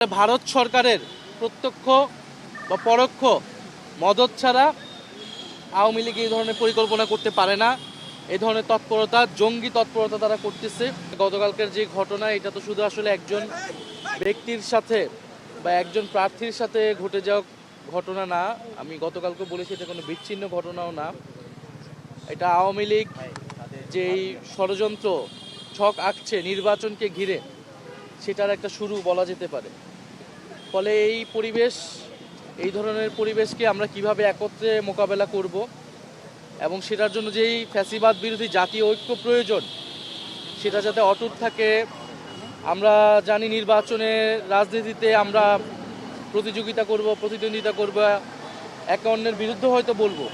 ভারত সরকারের প্রত্যক্ষ বা পরোক্ষ মদদ ছাড়া আওয়ামী লীগ এই ধরনের পরিকল্পনা করতে পারে না। এই ধরনের তৎপরতা, জঙ্গি তৎপরতা তারা করতেছে। গতকালকের যে ঘটনা, এটা তো শুধু আসলে একজন ব্যক্তির সাথে বা একজন প্রার্থীর সাথে ঘটে যাওয়া ঘটনা না। আমি গতকালকে বলেছি, এটা কোনো বিচ্ছিন্ন ঘটনাও না। এটা আওয়ামী লীগ যেই ষড়যন্ত্র ছক আঁকছে নির্বাচনকে ঘিরে, সেটার একটা শুরু বলা যেতে পারে। ফলে এই ধরনের পরিবেশকে আমরা কিভাবে একত্রে মোকাবেলা করব এবং সেটার জন্য যেই ফ্যাসিবাদ বিরোধী জাতীয় ঐক্য প্রয়োজন, সেটা যাতে অটুট থাকে। আমরা জানি নির্বাচনের রাজনীতিতে আমরা প্রতিদ্বন্দ্বিতা করব, একে অন্যের বিরুদ্ধে হয়তো বলবো,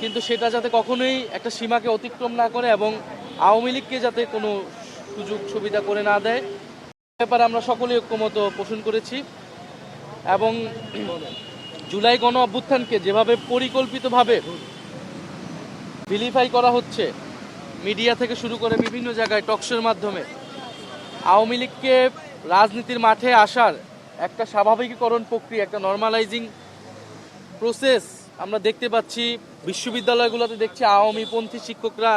কিন্তু সেটা যাতে কখনোই একটা সীমাকে অতিক্রম না করে এবং আওয়ামী লীগকে যাতে কোনো সুযোগ সুবিধা করে না দেয়, ব্যাপারে আমরা সকলেই ঐক্যমত পোষণ করেছি। এবং জুলাই গণ অভ্যুত্থানকে যেভাবে পরিকল্পিতভাবে ভিলিফাই করা হচ্ছে, মিডিয়া থেকে শুরু করে বিভিন্ন জায়গায় টকশোর মাধ্যমে, আওয়ামী লীগকে রাজনীতির মাঠে আসার একটা স্বাভাবিকীকরণ প্রক্রিয়া, একটা নর্মালাইজিং প্রসেস আমরা দেখতে পাচ্ছি। বিশ্ববিদ্যালয়গুলোতে দেখছি আওয়ামীপন্থী শিক্ষকরা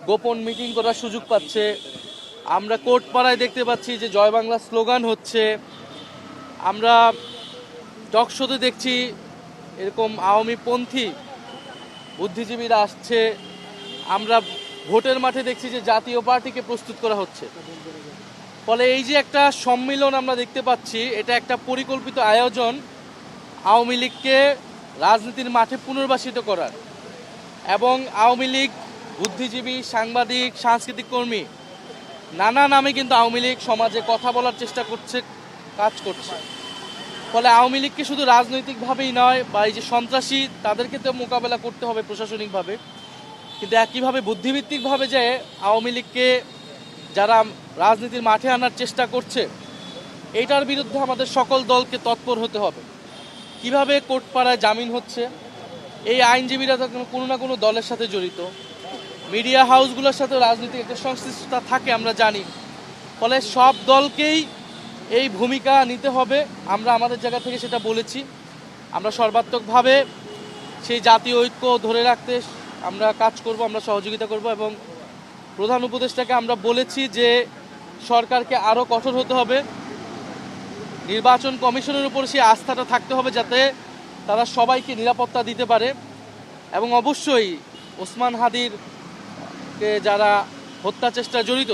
গোপন মিটিং করার সুযোগ পাচ্ছে। আমরা কোর্টপাড়ায় দেখতে পাচ্ছি যে জয় বাংলা স্লোগান হচ্ছে। আমরা টকশোতে দেখছি এরকম আওয়ামীপন্থী বুদ্ধিজীবীরা আসছে। আমরা ভোটের মাঠে দেখছি যে জাতীয় পার্টিকে প্রস্তুত করা হচ্ছে। ফলে এই যে একটা সম্মিলন আমরা দেখতে পাচ্ছি, এটা একটা পরিকল্পিত আয়োজন আওয়ামী লীগকে রাজনীতির মাঠে পুনর্বাসিত করার। এবং আওয়ামী লীগ বুদ্ধিজীবী, সাংবাদিক, সাংস্কৃতিক কর্মী, নানা নামে কিন্তু আওয়ামী লীগ সমাজে কথা বলার চেষ্টা করছে, কাজ করছে। ফলে আওয়ামী লীগকে শুধু রাজনৈতিকভাবেই নয়, বা এই যে সন্ত্রাসী, তাদেরকে তো মোকাবেলা করতে হবে প্রশাসনিকভাবে, কিন্তু একইভাবে বুদ্ধিভিত্তিকভাবে যে আওয়ামী লীগকে যারা রাজনীতির মাঠে আনার চেষ্টা করছে, এইটার বিরুদ্ধে আমাদের সকল দলকে তৎপর হতে হবে। কিভাবে কোর্টপাড়ায় জামিন হচ্ছে, এই আইনজীবীরা তো কোনো না কোনো দলের সাথে জড়িত, মিডিয়া হাউসগুলোর সাথে রাজনৈতিক একটা সংশ্লিষ্টতা থাকে আমরা জানি। ফলে সব দলকেই এই ভূমিকা নিতে হবে। আমরা আমাদের জায়গা থেকে সেটা বলেছি। আমরা সর্বাত্মকভাবে সেই জাতীয় ঐক্য ধরে রাখতে আমরা কাজ করব, আমরা সহযোগিতা করব। এবং প্রধান উপদেষ্টাকে আমরা বলেছি যে সরকারকে আরও কঠোর হতে হবে, নির্বাচন কমিশনের উপর সেই আস্থাটা থাকতে হবে যাতে তারা সবাইকে নিরাপত্তা দিতে পারে। এবং অবশ্যই ওসমান হাদির যারা হত্যা চেষ্টায় জড়িত,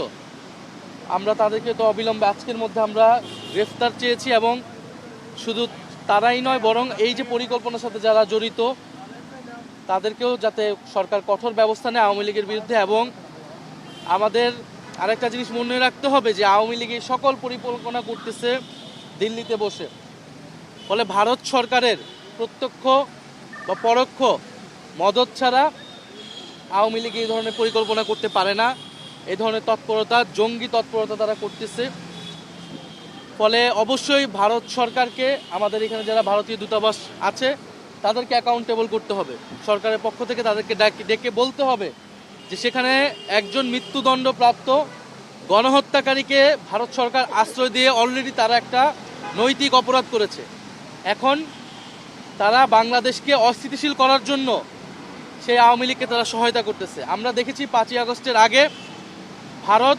আমরা তাদেরকে তো অবিলম্বে আজকের মধ্যে আমরা গ্রেফতার চেয়েছি। এবং শুধু তারাই নয়, বরং এই যে পরিকল্পনার সাথে যারা জড়িত, তাদেরকেও যাতে সরকার কঠোর ব্যবস্থা নেয় আওয়ামী লীগের বিরুদ্ধে। এবং আমাদের আরেকটা জিনিস মনে রাখতে হবে যে আওয়ামী লীগ এই সকল পরিকল্পনা করতেছে দিল্লিতে বসে। ফলে ভারত সরকারের প্রত্যক্ষ বা পরোক্ষ মদদ ছাড়া আওয়ামী লীগ এই ধরনের পরিকল্পনা করতে পারে না। এই ধরনের তৎপরতা, জঙ্গি তৎপরতা তারা করতেছে। ফলে অবশ্যই ভারত সরকারকে, আমাদের এখানে যারা ভারতীয় দূতাবাস আছে, তাদেরকে অ্যাকাউন্টেবল করতে হবে। সরকারের পক্ষ থেকে তাদেরকে ডেকে বলতে হবে যে সেখানে একজন মৃত্যুদণ্ডপ্রাপ্ত গণহত্যাকারীকে ভারত সরকার আশ্রয় দিয়ে অলরেডি তারা একটা নৈতিক অপরাধ করেছে। এখন তারা বাংলাদেশকে অস্থিতিশীল করার জন্য সেই আওয়ামী লীগকে তারা সহায়তা করতেছে। আমরা দেখেছি 5ই আগস্টের আগে ভারত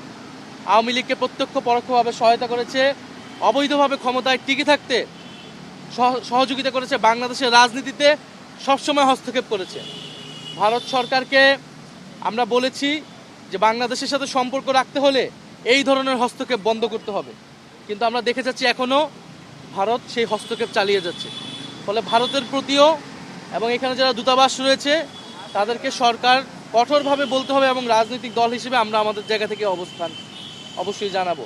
আওয়ামী লীগকে প্রত্যক্ষ পরোক্ষভাবে সহায়তা করেছে, অবৈধভাবে ক্ষমতায় টিকে থাকতে সহযোগিতা করেছে, বাংলাদেশের রাজনীতিতে সবসময় হস্তক্ষেপ করেছে। ভারত সরকারকে আমরা বলেছি যে বাংলাদেশের সাথে সম্পর্ক রাখতে হলে এই ধরনের হস্তক্ষেপ বন্ধ করতে হবে, কিন্তু আমরা দেখে যাচ্ছি এখনও ভারত সেই হস্তক্ষেপ চালিয়ে যাচ্ছে। ফলে ভারতের প্রতিও এবং এখানে যারা দূতাবাস রয়েছে, তাদেরকে সরকার কঠোরভাবে বলতে হবে। এবং রাজনৈতিক দল হিসেবে আমরা আমাদের জায়গা থেকে অবস্থান অবশ্যই জানাবো।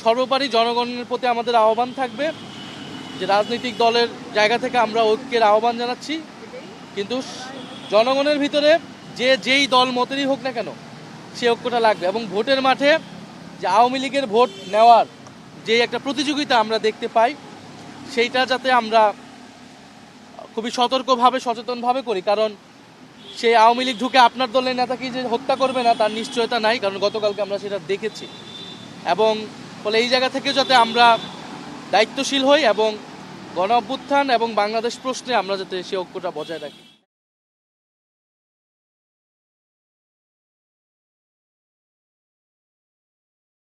সর্বোপরি জনগণের প্রতি আমাদের আহ্বান থাকবে যে রাজনৈতিক দলের জায়গা থেকে আমরা ঐক্যের আহ্বান জানাচ্ছি, কিন্তু জনগণের ভিতরে যেই দল মতেরই হোক না কেন, সে ঐক্যটা লাগবে। এবং ভোটের মাঠে যে আওয়ামী লীগের ভোট নেওয়ার যে একটা প্রতিযোগিতা আমরা দেখতে পাই, সেইটা যাতে আমরা খুবই সতর্কভাবে, সচেতনভাবে করি। কারণ সেই আওয়ামী লীগ ঢুকে আপনার দলের নেতাকে যে হত্যা করবে না, তার নিশ্চয়তা নাই, কারণ গতকালকে আমরা সেটা দেখেছি। এবং ফলে এই জায়গা থেকে যাতে আমরা দায়িত্বশীল হই এবং গণ অভ্যুত্থান এবং বাংলাদেশ প্রশ্নে আমরা যাতে সেই ঐক্যটা বজায় রাখি।